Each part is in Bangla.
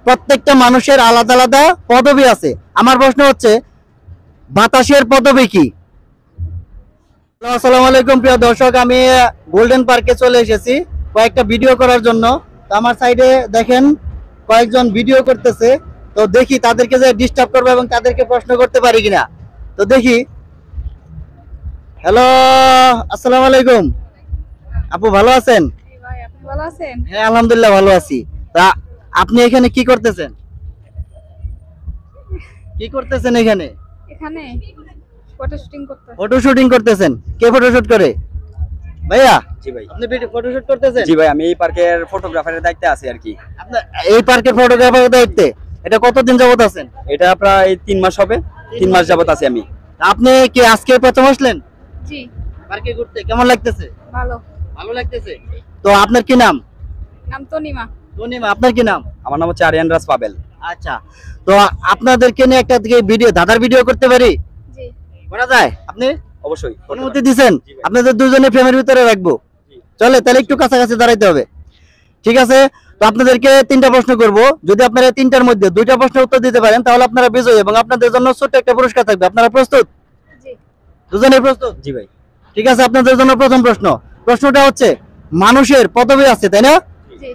প্রত্যেকটা মানুষের আলাদা আলাদা পদবি আছে। আমার প্রশ্ন হচ্ছে বাতাসের পদবি কি? আসসালামু আলাইকুম প্রিয় দর্শক, আমি গোল্ডেন পার্কে চলে এসেছি কয়েকটা ভিডিও করার জন্য। তো আমার সাইডে দেখেন কয়েকজন ভিডিও করতেছে, তো দেখি তাদেরকে যে ডিস্টার্ব করবো এবং তাদেরকে প্রশ্ন করতে পারি কিনা। তো দেখি। হ্যালো, আসসালামু আলাইকুম আপু, ভালো আছেন? ভালো আছেন? হ্যাঁ আলহামদুলিল্লাহ ভালো আছি। তা আপনি এখানে কি করতেছেন? কি করতেছেন এখানে? এখানে ফটো শুটিং করতে। ফটো শুটিং করতেছেন? কে ফটো শুট করে? ভাইয়া? জি ভাই। আপনি ফটো শুট করতেছেন? জি ভাই, আমি এই পার্কের ফটোগ্রাফারের দায়িত্বে আছি আর কি। আপনি এই পার্কের ফটোগ্রাফারের দায়িত্বে এটা কতদিন যাবত আছেন? এটা প্রায় 3 মাস হবে। 3 মাস যাবত আছি আমি। আপনি কি আজকে প্রথম আসলেন জি। পার্কে ঘুরতে? কেমন লাগতেছে? ভালো। ভালো লাগতেছে। তো আপনার কি নাম? নাম তনিমা। তনিমা। আপনার কি নাম? আমার নাম হচ্ছে আরিয়ান রাজ পাবেল। আচ্ছা, তো আপনাদেরকে নিয়ে একটা ভিডিও, দাদার ভিডিও করতে পারি? জি। করা যায়? আপনি অবশ্যই অনুমতি দিবেন? আপনাদের দুজনের ফ্রেমের ভিতরে রাখবো। চলে, তাহলে একটু কাছাকাছি দাঁড়াইতে হবে। ঠিক আছে, তো আপনাদেরকে 3টা প্রশ্ন করব। যদি আপনারা 3টার মধ্যে 2টা প্রশ্নের উত্তর দিতে পারেন তাহলে আপনারা বিজয়ী এবং আপনাদের জন্য ছোট্ট একটা পুরস্কার থাকবে। আপনারা প্রস্তুত? জি। দুজনেই প্রস্তুত? জি ভাই। ঠিক আছে, আপনাদের জন্য প্রথম প্রশ্ন। প্রশ্নটা হচ্ছে মানুষের পদবি আছে, তাই না? জি।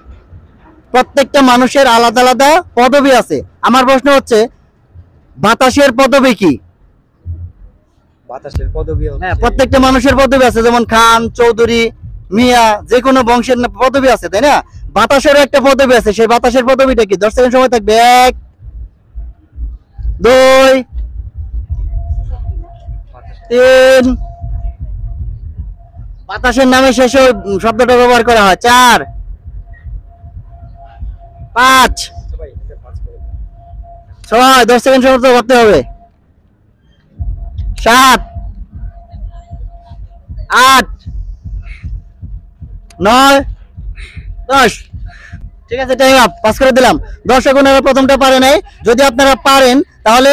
প্রত্যেকটা মানুষের আলাদা আলাদা পদবি আছে। আমার প্রশ্ন হচ্ছে বাতাসের পদবি কি? বাতাসের পদবি হ্যাঁ, প্রত্যেকটা মানুষের পদবি আছে, যেমন খান, চৌধুরী, মিয়া, যে কোনো বংশের পদবি আছে, তাই না? বাতাসেরও একটা পদবি আছে, সেই বাতাসের পদবিটা কি? 10 সেকেন্ড সময় থাকবে। 1 2 3। বাতাসের নামে শেষে শব্দটা ব্যবহার করা হয়। 4 5 6। 10 সেকেন্ড সময় তো করতে হবে। 7 8 9 10। ঠিক আছে, টাইম আপ। পাস করে দিলাম। দর্শক ওনারা প্রথমটা পারে নাই। যদি আপনারা পারেন তাহলে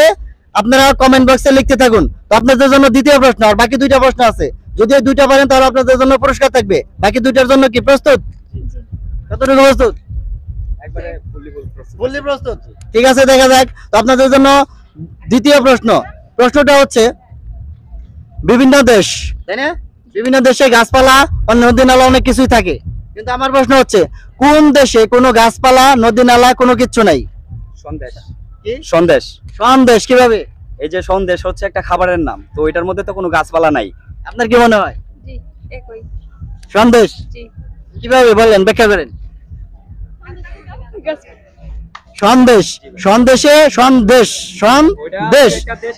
আপনারা কমেন্ট বক্সে লিখতে থাকুন। তো আপনাদের জন্য দ্বিতীয় প্রশ্ন, আর বাকি 2টা প্রশ্ন আছে। যদি এই 2টা পারেন তাহলে আপনাদের জন্য পুরস্কার থাকবে। বাকি 2টার জন্য কি প্রস্তুত? কতটুকু প্রস্তুত? একবারে ফুললি প্রস্তুত। ঠিক আছে, দেখা যাক। তো আপনাদের জন্য দ্বিতীয় প্রশ্ন। প্রশ্নটা হচ্ছে বিভিন্ন দেশ, তাই না? বিভিন্ন দেশে গাছপালা, নদী নালা অনেক কিছুই থাকে, কিন্তু আমার প্রশ্ন হচ্ছে কোন দেশে কোনো গাছপালা, নদী নালা কোনো কিছু নাই? সন্দেশ। কি? সন্দেশ। সন্দেশ? কিভাবে? এই যে সন্দেশ হচ্ছে একটা খাবারের নাম, তো এটার মধ্যে তো কোনো গাছপালা নাই। আপনার কি মনে হয়? জি, একই। সন্দেশ? জি। কিভাবে বলেন, ব্যাখ্যা করেন। সন্দেশ, সন্দেশে সন্দেশ, সন্দেশ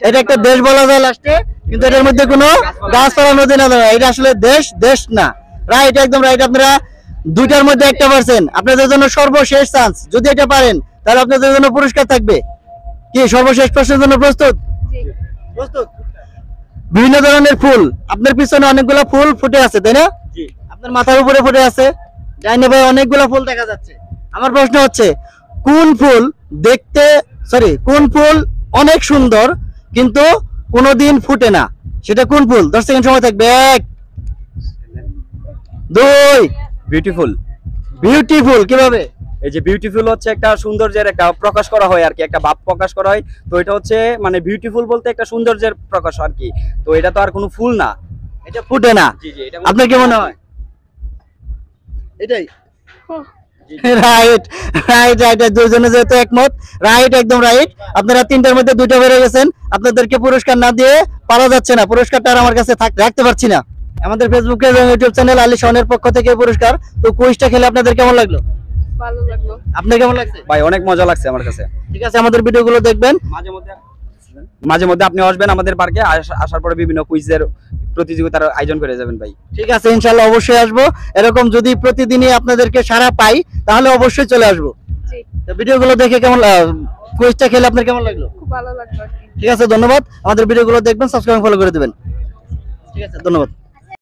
এটা একটা দেশ বলা যায় লাস্টে, কিন্তু এটার মধ্যে কোনো গাছপালা, নদী নালা নাই। এটা আসলে দেশ, দেশ না। রাইট, একদম রাইট। আপনারা 2টার মধ্যে 1টা পারছেন। আপনাদের জন্য সর্বশেষ চান্স, যদি এটা পারেন তাহলে আপনাদের জন্য পুরস্কার থাকবে। কি সর্বশেষ প্রশ্নের জন্য প্রস্তুত? জি। প্রস্তুত। বিভিন্ন ধরনের ফুল, আপনার পিছনে অনেকগুলো ফুল ফুটে আছে, তাই না? জি। আপনার মাথার উপরে ফুটে আছে, ডাইনে ভাই অনেকগুলো ফুল দেখা যাচ্ছে। আমার প্রশ্ন হচ্ছে কোন ফুল দেখতে, কোন ফুল অনেক সুন্দর কিন্তু কোনোদিন ফুটে না? সেটা কোন ফুল? 10 সেকেন্ড সময় থাকবে। 1 2। বিউটিফুল। বিউটিফুল? কিভাবে? এই যে বিউটিফুল হচ্ছে একটা সৌন্দর্যের একটা প্রকাশ করা হয় আর কি, একটা ভাব প্রকাশ করা হয়। তো এটা হচ্ছে মানে বিউটিফুল বলতে একটা সৌন্দর্যের প্রকাশ আর কি। তো এটা তো আর কোনো ফুল না, এটা ফুটে না। জি জি। এটা আপনার কি মনে হয়? এটাই রাইট, রাইট, রাইট। দুজনে যেহেতু একমত, রাইট, একদম রাইট। আপনারা 3টার মধ্যে 2টা বেড়ে গেছেন। আপনাদেরকে পুরস্কার না দিয়ে পারা যাচ্ছে না। পুরস্কারটা আর আমার কাছে রাখতে পারছি না। আমাদের ফেসবুক এবং ইউটিউব চ্যানেল আলী শাওনের পক্ষ থেকে পুরস্কার। তো কুইজটা খেলে আপনাদের কেমন লাগলো? ভালো লাগলো। আপনার কেমন লাগছে? ভাই অনেক মজা লাগছে আমার কাছে। ঠিক আছে, আমাদের ভিডিওগুলো দেখবেন। মাঝে মধ্যে আপনি আসবেন আমাদের পার্কে, আসার পরে বিভিন্ন কুইজের প্রতিযোগিতার আয়োজন করে যাবেন ভাই। ঠিক আছে, ইনশাআল্লাহ অবশ্যই আসবো। এরকম যদি প্রতিদিনই আপনাদেরকে সাড়া পাই তাহলে অবশ্যই চলে আসবো। জি। তো ভিডিওগুলো দেখে কেমন, কুইজটা খেলে আপনার কেমন লাগলো? খুব ভালো লাগলো। ঠিক আছে, ধন্যবাদ। আমাদের ভিডিওগুলো দেখবেন, সাবস্ক্রাইব ফলো করে দিবেন। ঠিক আছে, ধন্যবাদ।